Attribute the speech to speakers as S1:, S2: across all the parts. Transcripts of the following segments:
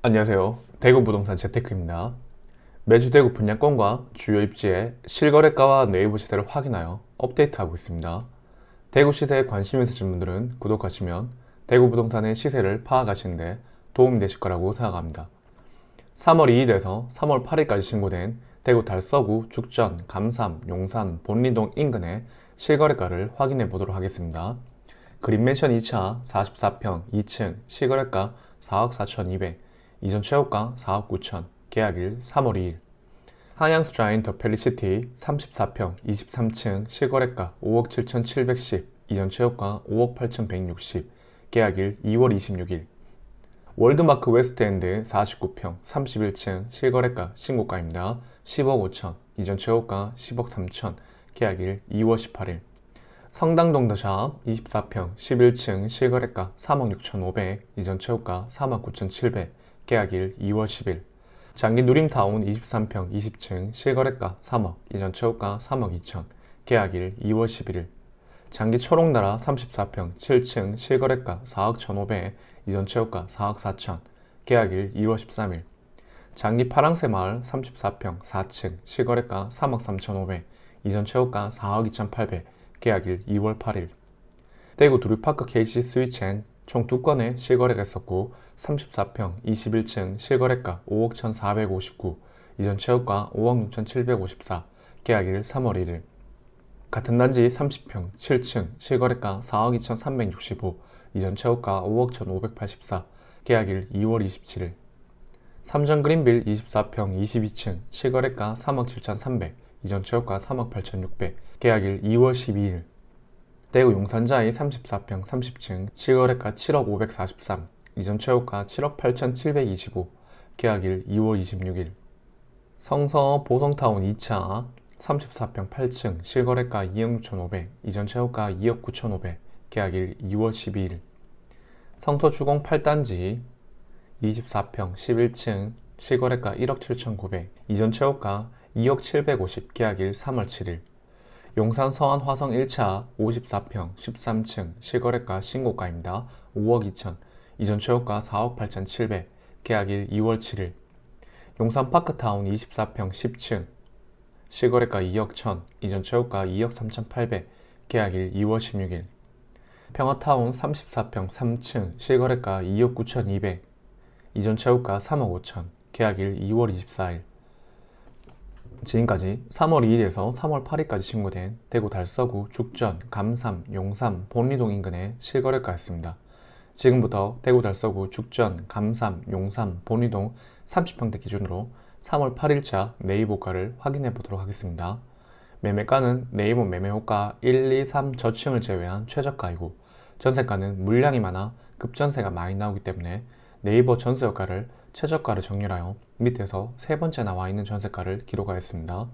S1: 안녕하세요. 대구 부동산 재테크입니다. 매주 대구 분양권과 주요 입지의 실거래가와 네이버 시세를 확인하여 업데이트하고 있습니다. 대구 시세에 관심 있으신 분들은 구독하시면 대구 부동산의 시세를 파악하시는데 도움이 되실 거라고 생각합니다. 3월 2일에서 3월 8일까지 신고된 대구 달서구, 죽전, 감삼, 용산, 본리동 인근의 실거래가를 확인해 보도록 하겠습니다. 그린맨션 2차 44평 2층 실거래가 4억 4,200, 이전 최고가 4억 9천, 계약일 3월 2일. 한양수 자인 더 펠리시티 34평 23층 실거래가 5억 7,710, 이전 최고가 5억 8,160, 계약일 2월 26일. 월드마크 웨스트엔드 49평 31층 실거래가 신고가입니다. 10억 5천, 이전 최고가 10억 3천, 계약일 2월 18일. 성당동 더샵 24평 11층 실거래가 3억 6,500, 이전 최고가 3억 9,700, 계약일 2월 10일. 장기 누림타운 23평 20층 실거래가 3억, 이전 최고가 3억 2천, 계약일 2월 11일. 장기 초록나라 34평 7층 실거래가 4억 1,500, 이전 최고가 4억 4천, 계약일 2월 13일. 장기 파랑새마을 34평 4층 실거래가 3억 3,500, 이전 최고가 4억 2,800, 계약일 2월 8일. 대구 두류파크 KC 스위첸 총 2건의 실거래가 있었고 34평 21층 실거래가 5억 1,459, 이전 최고가 5억 6,754, 계약일 3월 1일. 같은 단지 30평 7층 실거래가 4억 2,365, 이전 최고가 5억 1,584, 계약일 2월 27일. 삼전 그린빌 24평 22층 실거래가 3억 7,300, 이전 최고가 3억 8,600, 계약일 2월 12일. 대구 용산자이 34평 30층 실거래가 7억 543, 이전 최고가 7억 8,725, 계약일 2월 26일. 성서 보성타운 2차 34평 8층 실거래가 2억 6,500, 이전 최고가 2억 9,500, 계약일 2월 12일. 성서 주공 8단지 24평 11층 실거래가 1억 7,900, 이전 최고가 2억 750, 계약일 3월 7일. 용산 서안 화성 1차 54평 13층 실거래가 신고가입니다. 5억 2천, 이전 최고가 4억 8,700, 계약일 2월 7일. 용산 파크타운 24평 10층 실거래가 2억 1천, 이전 최고가 2억 3,800, 계약일 2월 16일. 평화타운 34평 3층 실거래가 2억 9,200, 이전 최고가 3억 5천, 계약일 2월 24일. 지금까지 3월 2일에서 3월 8일까지 신고된 대구 달서구, 죽전, 감삼, 용산, 본리동 인근의 실거래가였습니다. 지금부터 대구 달서구, 죽전, 감삼, 용산, 본리동 30평대 기준으로 3월 8일자 네이버가를 확인해 보도록 하겠습니다. 매매가는 네이버 매매호가 1, 2, 3 저층을 제외한 최저가이고 전세가는 물량이 많아 급전세가 많이 나오기 때문에 네이버 전세효과를 최저가를 정렬하여 밑에서 세 번째 나와 있는 전세가를 기록하였습니다.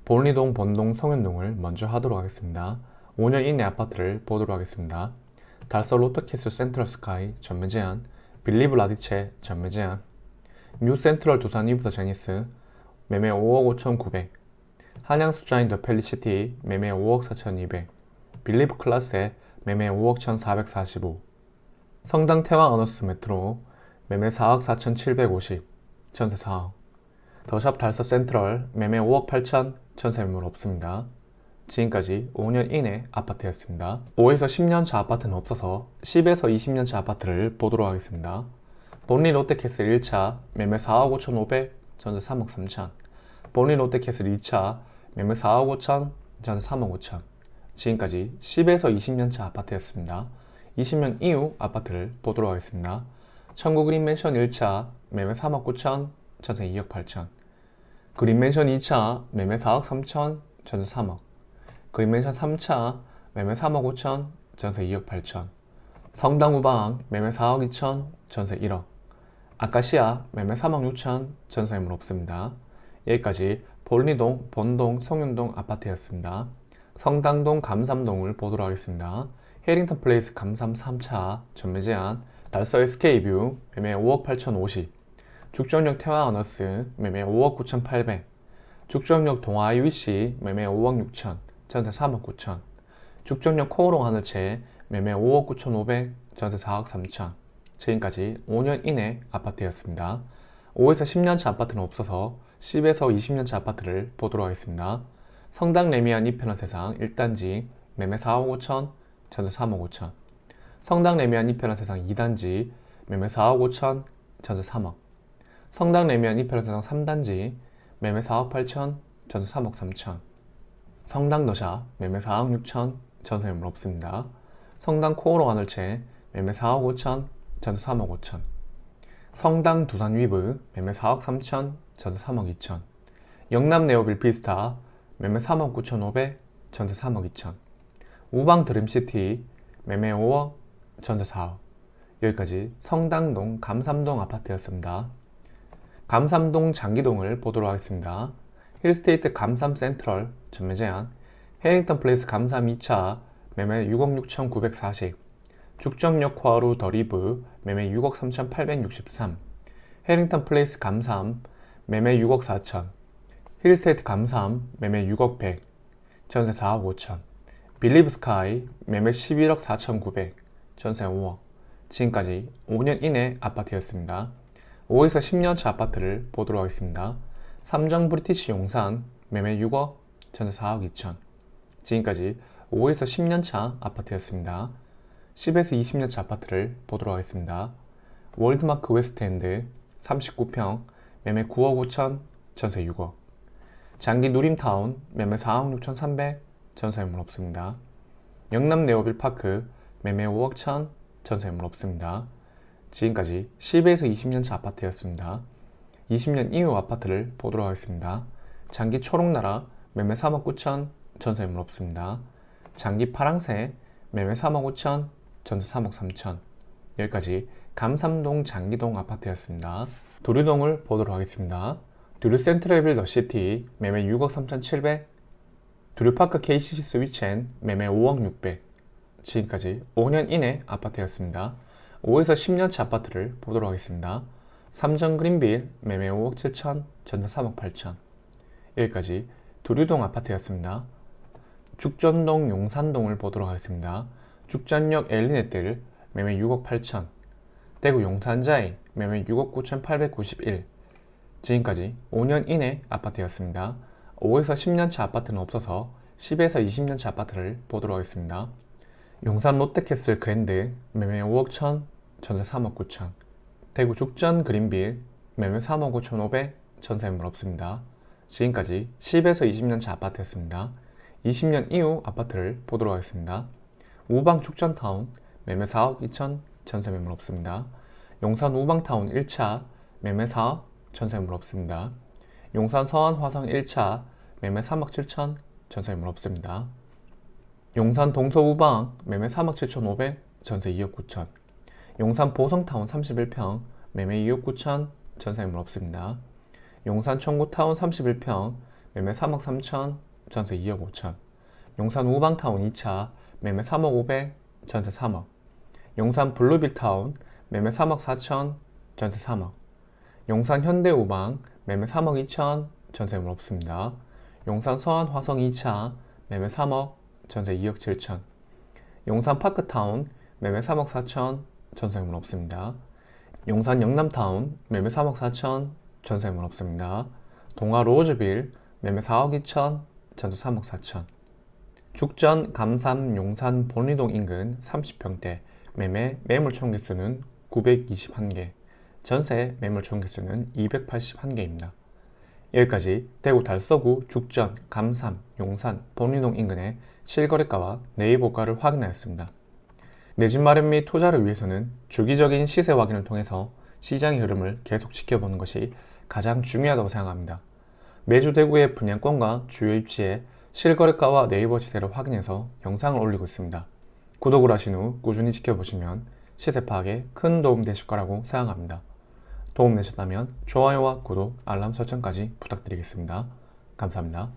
S1: 본리동, 본동, 성현동을 먼저 하도록 하겠습니다. 5년 이내 아파트를 보도록 하겠습니다. 달서 롯데캐슬 센트럴 스카이 전매 제한, 빌리브 라디체 전매 제한, 뉴 센트럴 두산 이브더 제니스 매매 5억 5,900, 한양수 자인 더 펠리시티 매매 5억 4,200, 빌리브 클라스에 매매 5억 1,445, 성당 태화 어너스 메트로 매매 4억 4,750, 전세 4억. 더샵 달서 센트럴 매매 5억 8천, 전세 매물 없습니다. 지금까지 5년 이내 아파트였습니다. 5에서 10년 차 아파트는 없어서 10에서 20년 차 아파트를 보도록 하겠습니다. 본리 롯데캐슬 1차 매매 4억 5,500, 전세 3억 3천. 본리 롯데캐슬 2차 매매 4억 5천, 전세 3억 5천. 지금까지 10에서 20년 차 아파트였습니다. 20년 이후 아파트를 보도록 하겠습니다. 청구 그린맨션 1차 매매 3억 9천, 전세 2억 8천. 그린맨션 2차 매매 4억 3천, 전세 3억. 그린맨션 3차 매매 3억 5천, 전세 2억 8천. 성당우방 매매 4억 2천, 전세 1억. 아카시아 매매 3억 6천, 전세 매물 없습니다. 여기까지 본리동, 본동, 성윤동 아파트였습니다. 성당동, 감삼동을 보도록 하겠습니다. 해링턴 플레이스 감삼 3차 전매 제한, 달서 SK뷰 매매 5억 8,050, 죽전역 태화 어너스 매매 5억 9,800, 죽전역 동아 UEC 매매 5억 6천, 전세 3억 9천, 죽전역 코오롱 하늘채 매매 5억 9,500, 전세 4억 3천, 지금까지 5년 이내 아파트였습니다. 5에서 10년차 아파트는 없어서 10에서 20년차 아파트를 보도록 하겠습니다. 성당 레미안 2편한 세상 1단지 매매 4억 5천, 전세 3억 5천. 성당 레미안 2편한 세상 2단지 매매 4억 5천, 전세 3억. 성당 레미안 2편한 세상 3단지 매매 4억 8천, 전세 3억 3천. 성당 더샵 매매 4억 6천, 전세 매물 없습니다. 성당 코오로 하늘채 매매 4억 5천, 전세 3억 5천. 성당 두산 위브 매매 4억 3천, 전세 3억 2천. 영남 네오빌 비스타 매매 3억 9천 5백, 전세 3억 2천. 우방 드림시티 매매 5억, 전세 4억. 여기까지 성당동 감삼동 아파트였습니다. 감삼동 장기동을 보도록 하겠습니다. 힐스테이트 감삼 센트럴 전매 제한, 해링턴 플레이스 감삼 2차 매매 6억 6천 940, 죽정역 코하루 더 리브 매매 6억 3천 863, 해링턴 플레이스 감삼 매매 6억 4천, 힐스테이트 감삼 매매 6억 100, 전세 4억 5천, 빌리브 스카이 매매 11억 4천 900, 전세 5억. 지금까지 5년 이내 아파트였습니다. 5에서 10년차 아파트를 보도록 하겠습니다. 삼정 브리티시 용산 매매 6억, 전세 4억 2천. 지금까지 5에서 10년차 아파트였습니다. 10에서 20년차 아파트를 보도록 하겠습니다. 월드마크 웨스트엔드 39평 매매 9억 5천, 전세 6억. 장기 누림타운 매매 4억 6천 3백, 전세 매물 없습니다. 영남 네오빌 파크 매매 5억 천, 전세 매물 없습니다. 지금까지 10에서 20년차 아파트였습니다. 20년 이후 아파트를 보도록 하겠습니다. 장기 초록나라 매매 3억 9천, 전세 매물 없습니다. 장기 파랑새 매매 3억 5천, 전세 3억 3천. 여기까지 감삼동 장기동 아파트였습니다. 두류동을 보도록 하겠습니다. 두류 센트럴빌 더시티 매매 6억 3천 7백, 두류파크 KCC 스위첸 매매 5억 6백. 지금까지 5년 이내 아파트였습니다. 5에서 10년차 아파트를 보도록 하겠습니다. 삼정 그린빌 매매 5억 7천, 전세 3억 8천. 여기까지 두류동 아파트였습니다. 죽전동 용산동을 보도록 하겠습니다. 죽전역 엘리네뜰 매매 6억 8천, 대구 용산자이 매매 6억 9천 891. 지금까지 5년 이내 아파트였습니다. 5에서 10년차 아파트는 없어서 10에서 20년차 아파트를 보도록 하겠습니다. 용산 롯데캐슬 그랜드 매매 5억 천, 전세 3억 9천. 대구 죽전 그린빌 매매 3억 5천 5백, 전세 매물 없습니다. 지금까지 10에서 20년차 아파트였습니다. 20년 이후 아파트를 보도록 하겠습니다. 우방 죽전타운 매매 4억 2천, 전세 매물 없습니다. 용산 우방타운 1차 매매 4억, 전세 매물 없습니다. 용산 서안 화성 1차 매매 3억 7천, 전세 매물 없습니다. 용산 동서우방 매매 3억 7천 5백, 전세 2억 9천. 용산 보성타운 31평 매매 2억 9천, 전세 매물 없습니다. 용산 청구타운 31평 매매 3억 3천, 전세 2억 5천. 용산 우방타운 2차 매매 3억 5백, 전세 3억. 용산 블루빌타운 매매 3억 4천, 전세 3억. 용산 현대우방 매매 3억 2천, 전세 매물 없습니다. 용산 서안 화성 2차 매매 3억, 전세 2억 7천. 용산 파크타운 매매 3억 4천, 전세 매물 없습니다. 용산 영남타운 매매 3억 4천, 전세 매물 없습니다. 동아 로즈빌 매매 4억 2천, 전세 3억 4천. 죽전 감삼 용산 본리동 인근 30평대 매매 매물 총 개수는 921개, 전세 매물 총 개수는 281개입니다. 여기까지 대구 달서구 죽전, 감삼, 용산, 본리동 인근의 실거래가와 내입고가를 확인하였습니다. 내 집 마련 및 투자를 위해서는 주기적인 시세 확인을 통해서 시장의 흐름을 계속 지켜보는 것이 가장 중요하다고 생각합니다. 매주 대구의 분양권과 주요 입지의 실거래가와 네이버 시세를 확인해서 영상을 올리고 있습니다. 구독을 하신 후 꾸준히 지켜보시면 시세 파악에 큰 도움 되실 거라고 생각합니다. 도움 되셨다면 좋아요와 구독, 알람 설정까지 부탁드리겠습니다. 감사합니다.